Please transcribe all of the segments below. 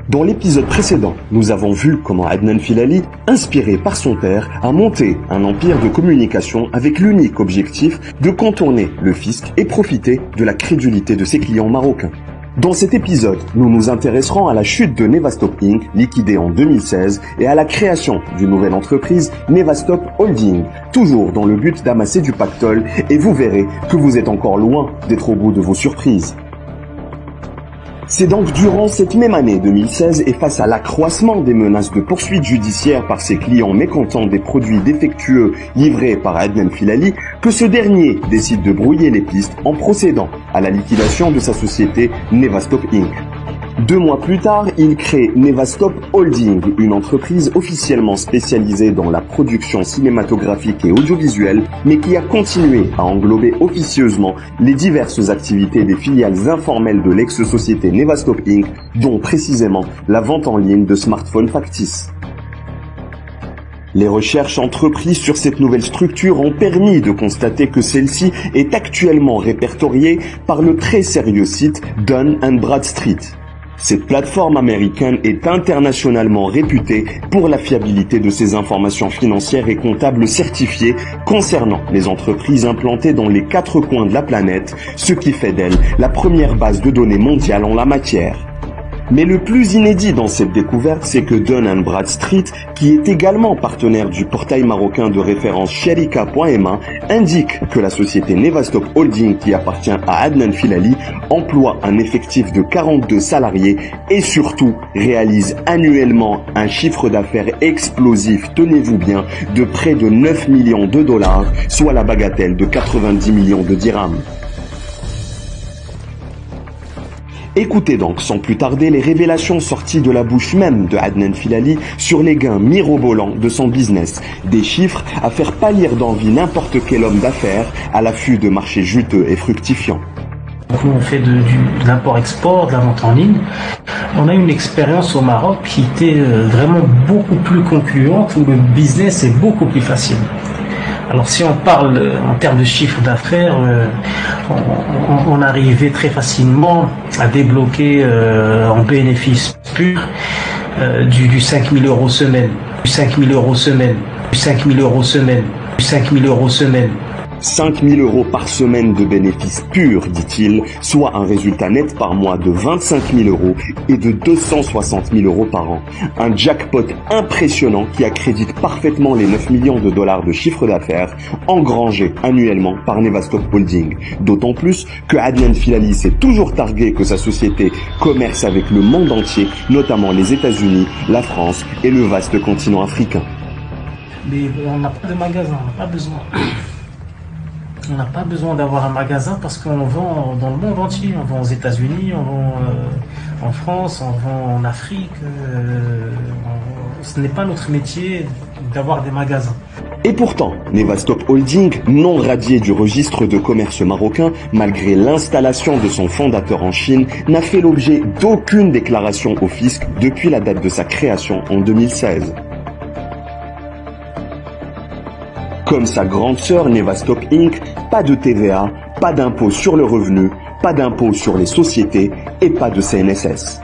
Dans l'épisode précédent, nous avons vu comment Adnan Filali, inspiré par son père, a monté un empire de communication avec l'unique objectif de contourner le fisc et profiter de la crédulité de ses clients marocains. Dans cet épisode, nous nous intéresserons à la chute de Nevastop Inc., liquidée en 2016, et à la création d'une nouvelle entreprise, Nevastop Holding, toujours dans le but d'amasser du pactole, et vous verrez que vous êtes encore loin d'être au bout de vos surprises. C'est donc durant cette même année 2016 et face à l'accroissement des menaces de poursuites judiciaires par ses clients mécontents des produits défectueux livrés par Adnan Filali que ce dernier décide de brouiller les pistes en procédant à la liquidation de sa société Nevastop Inc. 2 mois plus tard, il crée Nevastop Holding, une entreprise officiellement spécialisée dans la production cinématographique et audiovisuelle, mais qui a continué à englober officieusement les diverses activités des filiales informelles de l'ex-société Nevastop Inc., dont précisément la vente en ligne de smartphones factices. Les recherches entreprises sur cette nouvelle structure ont permis de constater que celle-ci est actuellement répertoriée par le très sérieux site Dun & Bradstreet. Cette plateforme américaine est internationalement réputée pour la fiabilité de ses informations financières et comptables certifiées concernant les entreprises implantées dans les 4 coins de la planète, ce qui fait d'elle la première base de données mondiale en la matière. Mais le plus inédit dans cette découverte, c'est que Dun & Bradstreet, qui est également partenaire du portail marocain de référence Sharika.ma, indique que la société Nevastop Holding, qui appartient à Adnan Filali, emploie un effectif de 42 salariés et surtout réalise annuellement un chiffre d'affaires explosif, tenez-vous bien, de près de 9 millions de dollars, soit la bagatelle de 90 millions de dirhams. Écoutez donc sans plus tarder les révélations sorties de la bouche même de Adnan Filali sur les gains mirobolants de son business, des chiffres à faire pâlir d'envie n'importe quel homme d'affaires à l'affût de marchés juteux et fructifiants. Nous on fait de l'import-export, de la vente en ligne. On a une expérience au Maroc qui était vraiment beaucoup plus concluante, où le business est beaucoup plus facile. Alors si on parle en termes de chiffre d'affaires, on arrivait très facilement à débloquer en bénéfice pur du 5 000 € semaine, du 5 000 € semaine, du 5 000 € semaine, du 5 000 € semaine. 5 000 € par semaine de bénéfices purs, dit-il, soit un résultat net par mois de 25 000 € et de 260 000 € par an. Un jackpot impressionnant qui accrédite parfaitement les 9 millions de dollars de chiffre d'affaires engrangés annuellement par Nevastop Holding. D'autant plus que Adnan Filali s'est toujours targué que sa société commerce avec le monde entier, notamment les États-Unis, la France et le vaste continent africain. Mais on n'a pas de magasin, on n'a pas besoin. On n'a pas besoin d'avoir un magasin parce qu'on vend dans le monde entier. On vend aux États-Unis, on vend en France, on vend en Afrique. Ce n'est pas notre métier d'avoir des magasins. Et pourtant, Nevastop Holding, non radié du registre de commerce marocain, malgré l'installation de son fondateur en Chine, n'a fait l'objet d'aucune déclaration au fisc depuis la date de sa création en 2016. Comme sa grande sœur Nevastop Inc., pas de TVA, pas d'impôt sur le revenu, pas d'impôt sur les sociétés et pas de CNSS.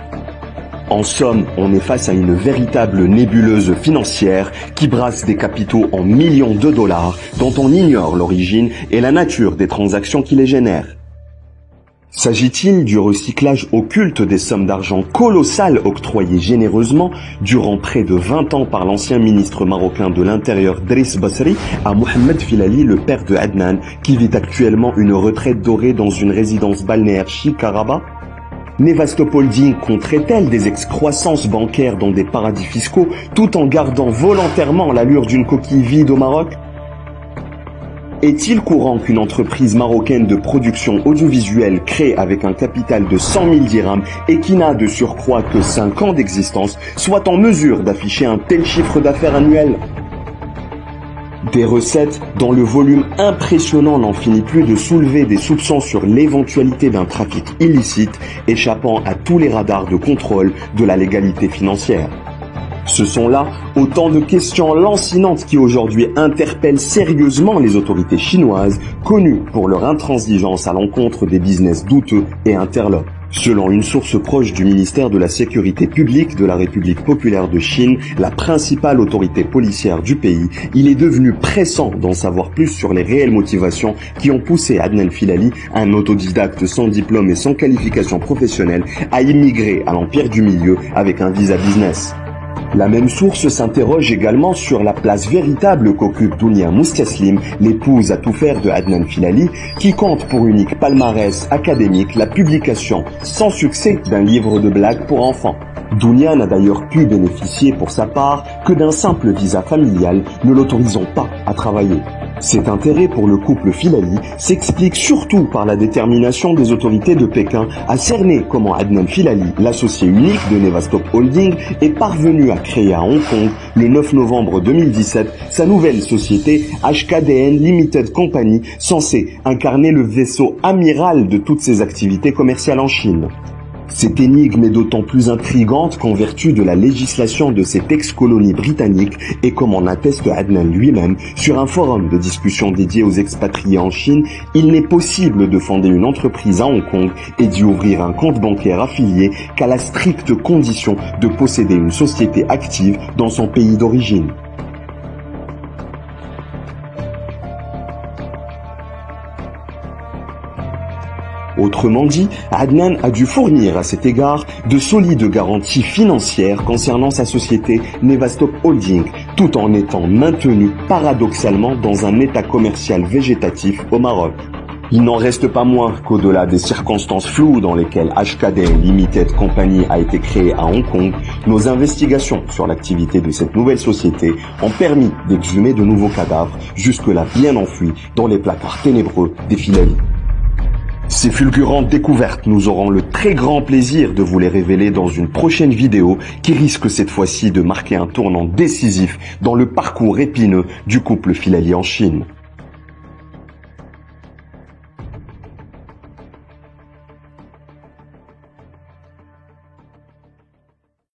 En somme, on est face à une véritable nébuleuse financière qui brasse des capitaux en millions de dollars dont on ignore l'origine et la nature des transactions qui les génèrent. S'agit-il du recyclage occulte des sommes d'argent colossales octroyées généreusement durant près de 20 ans par l'ancien ministre marocain de l'Intérieur Driss Basri à Mohamed Filali, le père de Adnan, qui vit actuellement une retraite dorée dans une résidence balnéaire chic à Rabat? Nevastop Holding compterait-elle des excroissances bancaires dans des paradis fiscaux tout en gardant volontairement l'allure d'une coquille vide au Maroc? Est-il courant qu'une entreprise marocaine de production audiovisuelle créée avec un capital de 100 000 dirhams et qui n'a de surcroît que 5 ans d'existence soit en mesure d'afficher un tel chiffre d'affaires annuel? Des recettes dont le volume impressionnant n'en finit plus de soulever des soupçons sur l'éventualité d'un trafic illicite échappant à tous les radars de contrôle de la légalité financière. Ce sont là autant de questions lancinantes qui aujourd'hui interpellent sérieusement les autorités chinoises, connues pour leur intransigeance à l'encontre des business douteux et interlopes. Selon une source proche du ministère de la Sécurité publique de la République populaire de Chine, la principale autorité policière du pays, il est devenu pressant d'en savoir plus sur les réelles motivations qui ont poussé Adnan Filali, un autodidacte sans diplôme et sans qualification professionnelle, à immigrer à l'Empire du Milieu avec un visa business. La même source s'interroge également sur la place véritable qu'occupe Dounia Moustaslim, l'épouse à tout faire de Adnan Filali, qui compte pour unique palmarès académique la publication sans succès d'un livre de blagues pour enfants. Dounia n'a d'ailleurs pu bénéficier pour sa part que d'un simple visa familial, ne l'autorisant pas à travailler. Cet intérêt pour le couple Filali s'explique surtout par la détermination des autorités de Pékin à cerner comment Adnan Filali, l'associé unique de Nevastop Holding, est parvenu à créer à Hong Kong, le 9 novembre 2017, sa nouvelle société HKDN Limited Company, censée incarner le vaisseau amiral de toutes ses activités commerciales en Chine. Cette énigme est d'autant plus intrigante qu'en vertu de la législation de cette ex-colonie britannique et comme en atteste Adnan lui-même, sur un forum de discussion dédié aux expatriés en Chine, il n'est possible de fonder une entreprise à Hong Kong et d'y ouvrir un compte bancaire affilié qu'à la stricte condition de posséder une société active dans son pays d'origine. Autrement dit, Adnan a dû fournir à cet égard de solides garanties financières concernant sa société Nevastop Holding, tout en étant maintenu paradoxalement dans un état commercial végétatif au Maroc. Il n'en reste pas moins qu'au-delà des circonstances floues dans lesquelles HKDN Limited Company a été créée à Hong Kong, nos investigations sur l'activité de cette nouvelle société ont permis d'exhumer de nouveaux cadavres, jusque-là bien enfouis dans les placards ténébreux des Filali. Ces fulgurantes découvertes, nous aurons le très grand plaisir de vous les révéler dans une prochaine vidéo qui risque cette fois-ci de marquer un tournant décisif dans le parcours épineux du couple Filali en Chine.